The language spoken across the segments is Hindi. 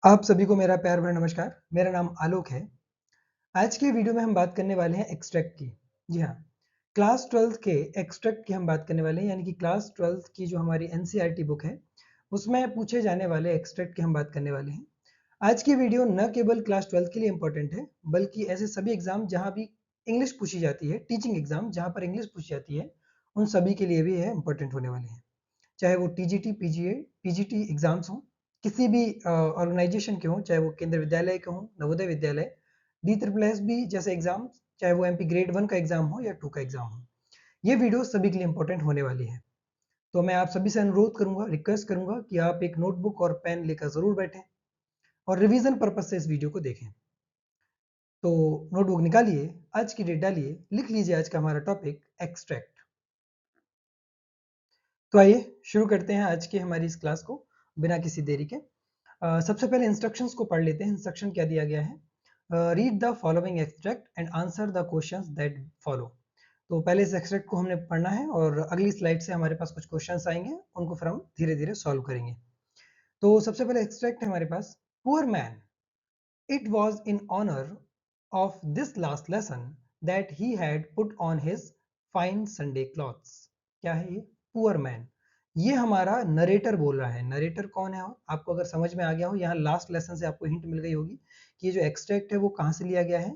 आप सभी को मेरा प्यार भरा नमस्कार। मेरा नाम आलोक है। आज के वीडियो में हम बात करने वाले हैं एक्सट्रैक्ट की। जी हाँ, क्लास 12th के एक्सट्रैक्ट की हम बात करने वाले हैं, यानी कि क्लास 12th की जो हमारी एनसीईआरटी बुक है, उसमें पूछे जाने वाले एक्सट्रैक्ट की हम बात करने वाले हैं। आज की वीडियो न केवल क्लास 12th के लिए इंपॉर्टेंट है, बल्कि ऐसे सभी एग्जाम जहाँ भी इंग्लिश पूछी जाती है, टीचिंग एग्जाम जहाँ पर इंग्लिश पूछी जाती है, उन सभी के लिए भी यह इंपॉर्टेंट होने वाले हैं। चाहे वो टीजीटी, पीजीए, पीजीटी एग्जाम्स हों, किसी भी ऑर्गेनाइजेशन के हों, चाहे वो केंद्र विद्यालय के हों, Navodaya Vidyalaya, D triple S B जैसे एग्जाम, चाहे वो एमपी ग्रेड 1 का एग्जाम हो या 2 का एग्जाम हो, ये वीडियो सभी के लिए इंपॉर्टेंट होने वाली है। तो मैं आप सभी से अनुरोध करूंगा, रिक्वेस्ट करूंगा कि आप एक नोटबुक और पेन लेकर जरूर बैठें और रिवीजन पर्पज से इस वीडियो को देखें। तो नोटबुक निकालिए, आज की डेट डालिए, लिख लीजिए आज का हमारा टॉपिक एक्सट्रैक्ट। तो आइए शुरू करते हैं आज की हमारी इस क्लास को बिना किसी देरी के। सबसे पहले इंस्ट्रक्शंस को पढ़ लेते हैं। इंस्ट्रक्शन क्या दिया गया है? Read the following extract and answer the questions that follow. तो पहले इस एक्सट्रैक्ट को हमने पढ़ना है और अगली स्लाइड से हमारे पास कुछ क्वेश्चंस आएंगे, उनको फिर हम धीरे धीरे सॉल्व करेंगे। तो सबसे पहले एक्सट्रैक्ट है हमारे पास, poor man, it was in honour of this last lesson that he had put on his fine Sunday clothes. क्या है ये? Poor man. ये हमारा नरेटर बोल रहा है। नरेटर कौन है? आपको अगर समझ में आ गया हो, यहाँ लास्ट लेसन से आपको हिंट मिल गई होगी कि ये जो एक्सट्रैक्ट है वो कहाँ से लिया गया है?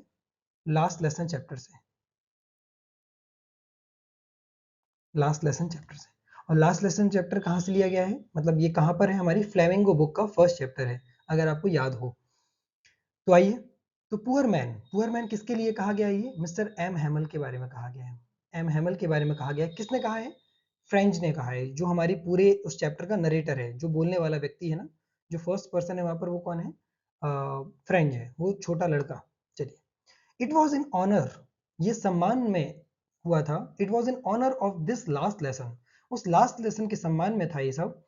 लास्ट लेसन चैप्टर से। लास्ट लेसन चैप्टर से। और लास्ट लेसन चैप्टर कहाँ से लिया गया है, मतलब ये कहाँ पर है? हमारी फ्लेमिंगो बुक का फर्स्ट चैप्टर है, अगर आपको याद हो तो। आइए, तो पुअर मैन किसके लिए कहा गया? ये मिस्टर एम हैमल के बारे में कहा गया है। एम हैमल के बारे में कहा गया है। किसने कहा है? फ्रेंच ने कहा है। जो हमारी पूरे उस चैप्टर का नरेटर है, जो बोलने वाला व्यक्ति है ना, जो फर्स्ट पर्सन है वहां पर, वो कौन है? फ्रेंच है, वो छोटा लड़का। चलिए, इट वॉज इन ऑनर, ये सम्मान में हुआ था। It was in honour of this last lesson, उस लास्ट लेसन के सम्मान में था ये सब।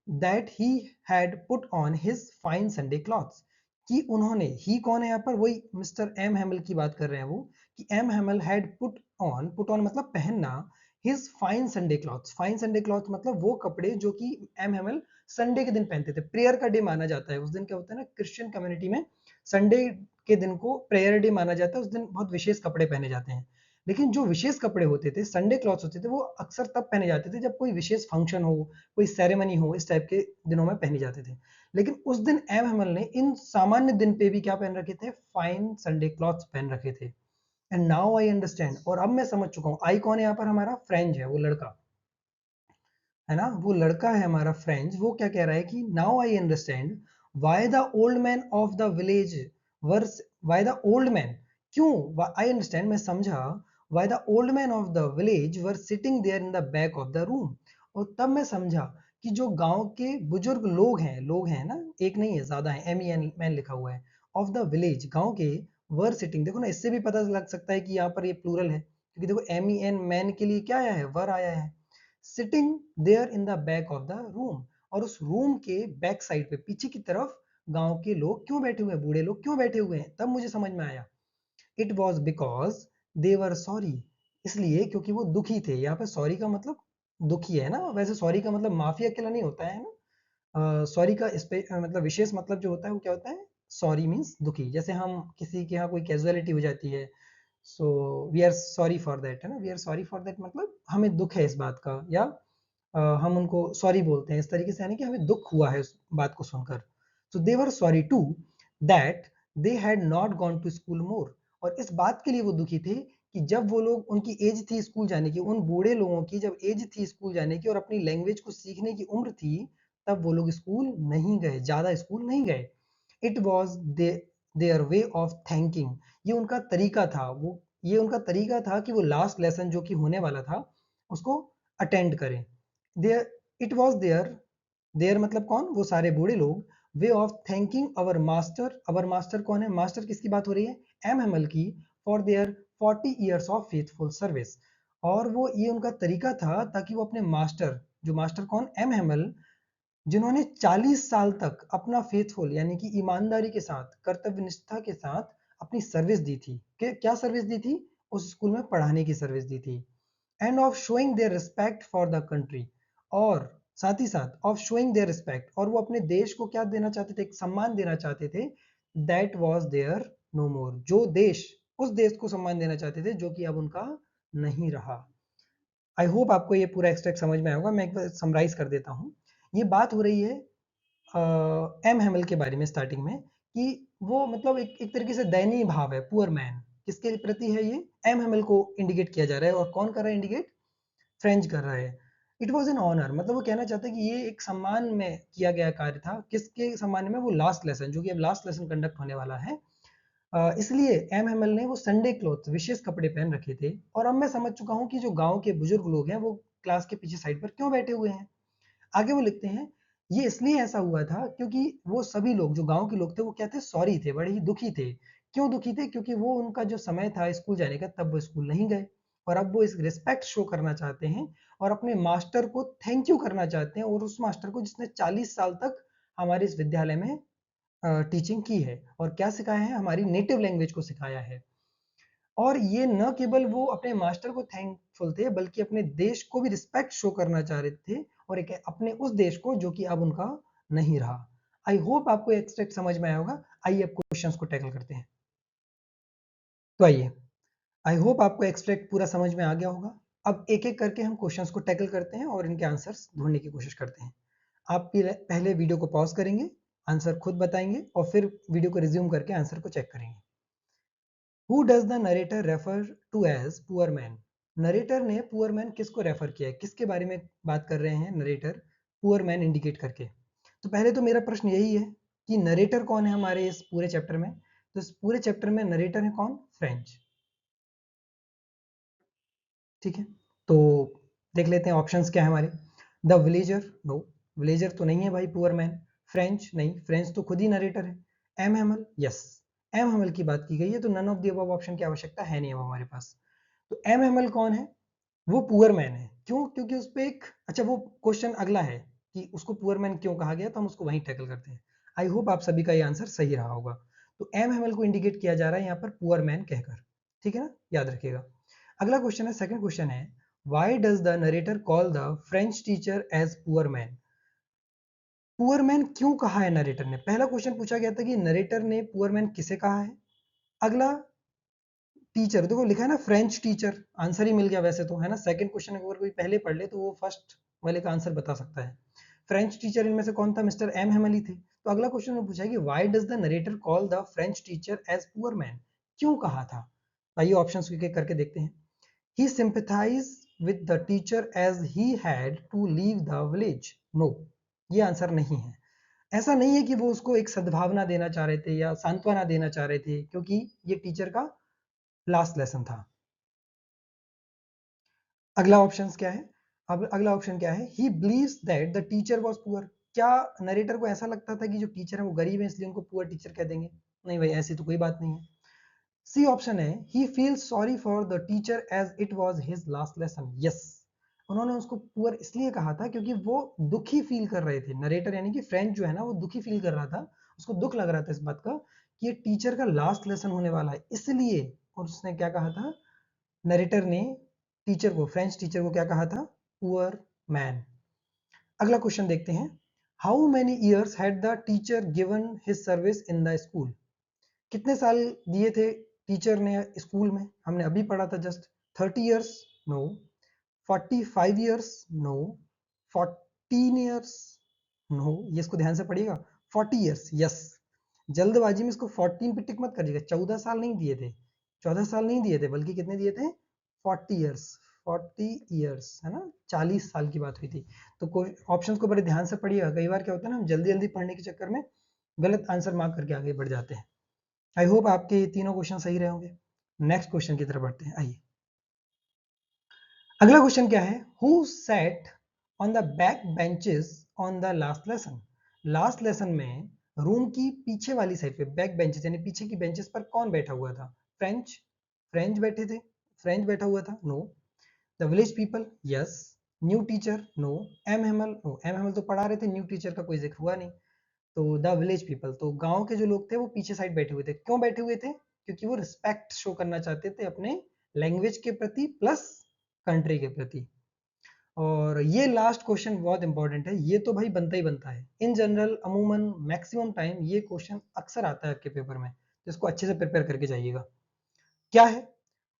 That he had put on his fine Sunday clothes, कि उन्होंने, ही कौन है यहाँ पर? वही मिस्टर एम हैमल की बात कर रहे हैं वो, कि M Hamel had put on मतलब पहनना, his fine Sunday clothes. Fine Sunday cloth मतलब वो कपड़े जो कि एम हैमल संडे के दिन पहनते थे। प्रेयर का डे माना जाता है उस दिन। क्या होता है ना, क्रिश्चियन कम्युनिटी में संडे के दिन को प्रेयर डे माना जाता है। उस दिन बहुत विशेष कपड़े पहने जाते हैं। लेकिन जो विशेष कपड़े होते थे, संडे क्लॉथ्स होते थे, वो अक्सर तब पहने जाते थे जब कोई विशेष फंक्शन हो, कोई सेरेमनी हो, इस टाइप के दिनों में पहने जाते थे। लेकिन उस दिन एम हैमल ने इन सामान्य दिन पे भी क्या पहन रखे थे? फाइन संडे क्लॉथ्स पहन रखे थे। एंड नाउ आई अंडरस्टैंड, और अब मैं समझ चुका हूँ। आई कौन है यहाँ पर? हमारा फ्रेंच है, वो लड़का है ना, वो लड़का है हमारा फ्रेंच। वो क्या कह रहा है कि now I understand why the old man of the village were, why the old man, क्यों? आई अंडरस्टैंड, मैं समझा, why the old man of the village were sitting there in the back of the room. और तब मैं समझा कि जो गांव के बुजुर्ग लोग हैं ना, एक नहीं है, ज्यादा है, एम ई एन मैन लिखा हुआ है, ऑफ द विलेज, गांव के, वर सिटिंग। देखो ना, इससे भी पता लग सकता है कि यहाँ पर ये प्लूरल है, क्योंकि देखो एम ई एन मैन के लिए क्या आया है? वर आया है। Sitting there in the back of the room, और उस रूम के बैक साइड पे, पीछे की तरफ, गांव के लोग क्यों बैठे हुए हैं? बूढ़े लोग क्यों बैठे हुए हैं? तब मुझे समझ में आया, it was because they were sorry, इसलिए क्योंकि वो दुखी थे। यहाँ पे सॉरी का मतलब दुखी है ना। वैसे सॉरी का मतलब माफी अकेला नहीं होता है ना। सॉरी का मतलब विशेष मतलब जो होता है वो क्या होता है? सॉरी मीन्स दुखी। जैसे हम किसी के यहाँ कोई कैजुअलिटी हो जाती है, so we are sorry for that, है ना। We are sorry for that मतलब हमें दुख है इस बात का, या हम उनको सॉरी बोलते हैं इस तरीके से, यानी कि हमें दुख हुआ है उस बात को सुनकर। So they were sorry to that they had not gone to school more, और इस बात के लिए वो दुखी थे कि जब वो लोग, उनकी एज थी स्कूल जाने की, उन बूढ़े लोगों की जब एज थी स्कूल जाने की और अपनी लैंग्वेज को सीखने की उम्र थी, तब वो लोग स्कूल नहीं गए, ज्यादा स्कूल नहीं गए। It was their way of thinking, ये उनका तरीका था। वो, ये उनका तरीका था कि वो लास्ट लेसन जो कि होने वाला था उसको अटेंड करें। There, it was there, there मतलब कौन? वो सारे बूढ़े लोग, way of thanking our master. Our master कौन है? मास्टर किसकी बात हो रही है? एम हैमल की। For their 40 years of faithful service, और वो, ये उनका तरीका था ताकि वो अपने मास्टर, जो मास्टर कौन? एम हैमल, जिन्होंने 40 साल तक अपना फेथफुल यानी कि ईमानदारी के साथ, कर्तव्य निष्ठा के साथ अपनी सर्विस दी थी। क्या सर्विस दी थी? उस स्कूल में पढ़ाने की सर्विस दी थी। End of showing there respect for the country, और साथ ही साथ ऑफ शोइंग देयर रिस्पेक्ट, और वो अपने देश को क्या देना चाहते थे, एक सम्मान देना चाहते थे, दैट वाज देयर नो मोर, जो देश, उस देश को सम्मान देना चाहते थे जो कि अब उनका नहीं रहा। आई होप आपको ये पूरा एक्सट्रैक्ट समझ में आया होगा। मैं एक बार समराइज कर देता हूँ। ये बात हो रही है एम हेमल के बारे में स्टार्टिंग में, कि वो मतलब एक तरीके से दयनीय भाव है, पुअर मैन, किसके प्रति है ये, एम हेमल को इंडिकेट किया जा रहा है। और कौन कर रहा है इंडिकेट, फ्रेंच कर रहा है। इट वॉज एन ऑनर, मतलब वो कहना चाहता है कि ये एक सम्मान में किया गया कार्य था, किसके सम्मान में, वो लास्ट लेसन, जो कि अब लास्ट लेसन कंडक्ट होने वाला है। इसलिए एम हेमल ने वो संडे क्लोथ, विशेष कपड़े पहन रखे थे। और अब मैं समझ चुका हूँ कि जो गांव के बुजुर्ग लोग हैं वो क्लास के पीछे साइड पर क्यों बैठे हुए हैं। आगे वो लिखते हैं, ये इसलिए ऐसा हुआ था क्योंकि वो सभी लोग, जो गांव के लोग थे, वो क्या थे, सॉरी थे, बड़े ही दुखी थे। क्यों दुखी थे, क्योंकि वो उनका जो समय था स्कूल जाने का, तब वो स्कूल नहीं गए, और अब वो इस रिस्पेक्ट शो करना चाहते हैं और अपने मास्टर को थैंक यू करना चाहते हैं, और उस मास्टर को जिसने 40 साल तक हमारे इस विद्यालय में टीचिंग की है और क्या सिखाया है, हमारी नेटिव लैंग्वेज को सिखाया है। और ये न केवल वो अपने मास्टर को थैंकफुल थे, बल्कि अपने देश को भी रिस्पेक्ट शो करना चाह रहे थे, और एक अपने उस देश को जो कि अब उनका नहीं रहा। आई होप आपको एक्सट्रैक्ट समझ में आया होगा। आइए अब क्वेश्चंस को टैकल करते हैं। तो आइए, आई होप आपको एक्सट्रैक्ट पूरा समझ में आ गया होगा। अब एक एक करके हम क्वेश्चंस को टैकल करते हैं और इनके आंसर्स ढूंढने की कोशिश करते हैं। आप पहले वीडियो को पॉज करेंगे, आंसर खुद बताएंगे, और फिर वीडियो को रिज्यूम करके आंसर को चेक करेंगे। Who does the narrator refer to as poor man? Narrator ने पुअर मैन किसको रेफर किया है, किसके बारे में बात कर रहे हैं नरेटर, पुअर मैन इंडिकेट करके। तो पहले तो मेरा प्रश्न यही है कि नरेटर कौन है हमारे इस पूरे चैप्टर में। तो इस पूरे चैप्टर में नरेटर है कौन, फ्रेंच। ठीक है, तो देख लेते हैं ऑप्शंस क्या है हमारे। द विलेजर, नो, विलेजर तो नहीं है भाई पुअर मैन। फ्रेंच, नहीं, फ्रेंच तो खुद ही नरेटर है। M Hamel, yes, M Hamel की बात की गई है, तो none of the above option की आवश्यकता है नहीं अब हमारे पास। तो एम हेमल कौन है, वो पुअर मैन है। क्यों, क्योंकि उस पे एक, अच्छा वो क्वेश्चन अगला है कि उसको पुअर मैन क्यों कहा गया, तो हम उसको वहीं टैकल करते हैं। आई होप आप सभी का ये आंसर सही रहा होगा। तो एम हेमल को इंडिकेट किया जा रहा है यहाँ पर पुअर मैन कहकर, ठीक है ना, याद रखिएगा। अगला क्वेश्चन है, सेकंड क्वेश्चन है, why does the narrator call the French teacher as poor man. Poor man क्यों कहा है नरेटर ने, पहला क्वेश्चन पूछा गया था कि नरेटर ने पुअर मैन किसे कहा है। अगला, टीचर, देखो लिखा है ना फ्रेंच टीचर, आंसर ही मिल गया वैसे तो, है ना। सेकंड क्वेश्चन अगर कोई पहले पढ़ ले तो वो फर्स्ट वाले का आंसर बता सकता है। फ्रेंच टीचर इनमें से कौन था, मिस्टर एम हेमली थे। तो अगला क्वेश्चन में पूछा कि why does the narrator call the French teacher as poor man, क्यों कहा था। आइए ऑप्शंस एक एक करके देखते हैं। ही sympathized with the teacher as he had to leave the village, no, ये आंसर नहीं है। ऐसा नहीं है कि वो उसको एक सद्भावना देना चाह रहे थे या सांत्वना देना चाह रहे थे, क्योंकि ये टीचर का लास्ट लेसन था। अगला ऑप्शन क्या है, अब अगला ऑप्शन क्या है, he believes that the teacher was poor. क्या नरेटर को ऐसा लगता था कि जो टीचर है वो गरीब है, इसलिए उनको पुअर टीचर कह देंगे। नहीं भाई, ऐसी तो कोई बात नहीं है। सी ऑप्शन है, he feels sorry for the teacher as it was his last lesson, yes, उन्होंने उसको पुअर इसलिए कहा था क्योंकि वो दुखी फील कर रहे थे, नरेटर यानी कि फ्रेंच जो है ना, वो दुखी फील कर रहा था, उसको दुख लग रहा था इस बात का कि ये टीचर का लास्ट लेसन होने वाला है, इसलिए। और उसने क्या कहा था, नरेटर ने टीचर को, फ्रेंच टीचर को क्या कहा था, पुअर मैन। अगला क्वेश्चन देखते हैं, how many years had the teacher given his service in the school. कितने साल दिए थे टीचर ने स्कूल में, हमने अभी पढ़ा था just. 30 years, no. 45 years, no. 14 years, no, ये इसको ध्यान से पढ़िएगा। 40 ईयर्स, यस। जल्दबाजी में इसको 14 पे टिक मत करिएगा, 14 साल नहीं दिए थे, 14 साल नहीं दिए थे, बल्कि कितने दिए थे, 40 ईयर्स। 40 ईयर्स है ना, 40 साल की बात हुई थी। तो कोई ऑप्शंस को बड़े ध्यान से पढ़िएगा, कई बार क्या होता है ना, हम जल्दी जल्दी पढ़ने के चक्कर में गलत आंसर मार्क करके आगे बढ़ जाते हैं। आई होप आपके ये तीनों क्वेश्चन सही रहे होंगे। नेक्स्ट क्वेश्चन की तरफ बढ़ते हैं, आइए। अगला क्वेश्चन क्या है, who sat on the back benches on the last lesson. Last lesson में रूम की पीछे वाली साइड पे बैक बेंचेस यानी पीछे की बेंचेस पर कौन बैठा हुआ था, फ्रेंच, फ्रेंच बैठे थे, फ्रेंच बैठा हुआ था, no. The village people, yes. New teacher, no. M Hamel, no, M Hamel तो पढ़ा रहे थे, न्यू टीचर का कोई जिक्र हुआ नहीं। तो द विलेज पीपल, तो गांव के जो लोग थे वो पीछे साइड बैठे हुए थे। क्यों बैठे हुए थे, क्योंकि वो रिस्पेक्ट शो करना चाहते थे अपने लैंग्वेज के प्रति प्लस कंट्री के प्रति। और ये लास्ट क्वेश्चन बहुत इंपॉर्टेंट है, ये तो भाई बनता ही बनता है इन जनरल, अमूमन मैक्सिमम टाइम ये क्वेश्चन अक्सर आता है आपके पेपर में, तो इसको अच्छे से प्रिपेयर करके जाइएगा। क्या है?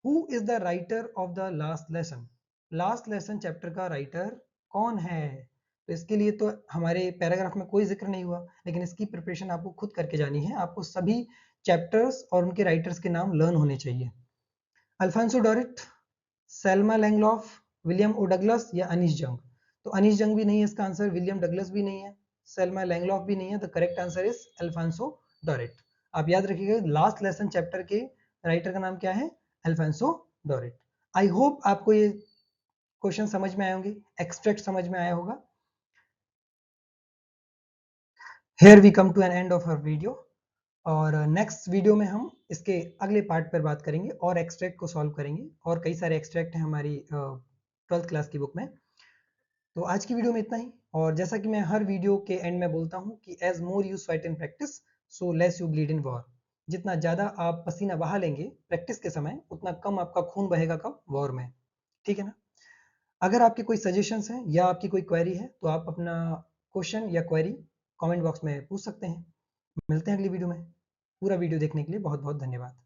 Who is the writer of the last lesson? Last lesson chapter का राइटर कौन है? तो इसके लिए तो हमारे पैराग्राफ में कोई जिक्र नहीं हुआ, लेकिन इसकी प्रिपरेशन आपको खुद करके जानी है। आपको सभी चैप्टर्स और उनके राइटर्स के नाम लर्न होने चाहिए। अल्फांसो डोरिट, सेल्मा लैंगलॉफ, विलियम ओ डगलस या अनीश जंग? तो अनीश जंग भी नहीं है इसका आंसर, विलियम डगलस भी नहीं है, सेल्मा लैंगलॉफ भी नहीं है। The correct answer is Alphonse डोरिट। आप याद रखिएगा लास्ट लेसन चैप्टर के राइटर का नाम क्या है? अल्फांसो डोरिट। आई होप आपको ये क्वेश्चन समझ में आए होंगे, एक्सट्रैक्ट समझ में आया होगा। Here we come to an end of our video, और नेक्स्ट वीडियो में हम इसके अगले पार्ट पर बात करेंगे और एक्सट्रैक्ट को सॉल्व करेंगे, और कई सारे एक्सट्रैक्ट हैं हमारी 12th क्लास की बुक में। तो आज की वीडियो में इतना ही, और जैसा कि मैं हर वीडियो के एंड में बोलता हूँ कि as more you sweat in practice so less you bleed in war. जितना ज़्यादा आप पसीना बहा लेंगे प्रैक्टिस के समय, उतना कम आपका खून बहेगा कब? वॉर में। ठीक है ना? अगर आपके कोई सजेशंस हैं या आपकी कोई क्वेरी है तो आप अपना क्वेश्चन या क्वेरी कमेंट बॉक्स में पूछ सकते हैं। मिलते हैं अगली वीडियो में। पूरा वीडियो देखने के लिए बहुत बहुत धन्यवाद।